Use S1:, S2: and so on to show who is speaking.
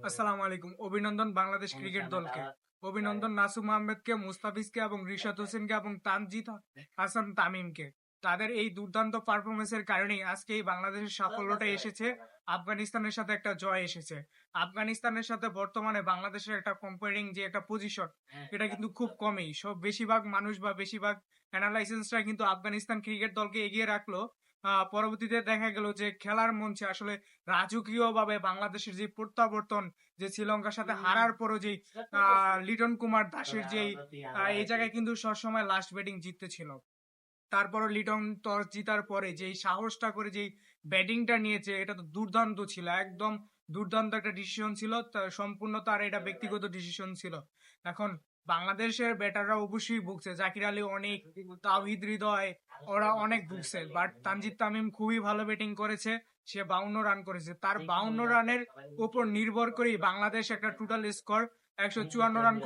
S1: আসসালামু আলাইকুম। অভিনন্দন বাংলাদেশ ক্রিকেট দলকে। অভিনন্দন নাসুম আহমেদকে, মুস্তাফিজকে এবং রিশাদ হোসেনকে এবং তানজিদ হাসান তামিমকে। তাদের এই দুর্দান্ত পারফরমেন্সের কারণেই আজকে এই বাংলাদেশের সাফল্যটা এসেছে। আফগানিস্তানের সাথে একটা জয় এসেছে। আফগানিস্তানের সাথে বর্তমানে বাংলাদেশের একটা কম্পেয়ারিং যে একটা পজিশন, এটা কিন্তু খুব কমই। বেশিরভাগ মানুষ বা বেশিরভাগ অ্যানালাইসিসরা কিন্তু আফগানিস্তান ক্রিকেট দলকে এগিয়ে রাখলো। পরবর্তীতে দেখা গেল যে খেলার মঞ্চে আসলে রাজকীয়ভাবে বাংলাদেশের যে প্রত্যাবর্তন, যে শ্রীলঙ্কার সাথে হারার পরও যে লিটন কুমার দাসের যেই এই জায়গায় কিন্তু সবসময় লাস্ট ব্যাটিং জিততে ছিল। তারপরও লিটন টস জিতার পরে যেই সাহসটা করে যেই ব্যাটিংটা নিয়েছে, এটা তো দুর্দান্ত ছিল, একদম দুর্দান্ত একটা ডিসিশন ছিল। সম্পূর্ণ তার এটা ব্যক্তিগত ডিসিশন ছিল। এখন বাংলাদেশের ব্যাটাররা অবশ্যই ভুগছে, জাকির আলী অনেক, তাওহিদ হৃদয়, ওরা অনেক ভুগছে, বাট তানজিদ তামিম খুবই ভালো ব্যাটিং করেছে। সে 52 রান করেছে। তার 52 রানের উপর নির্ভর করেই বাংলাদেশ একটা টোটাল স্কোর 154 রান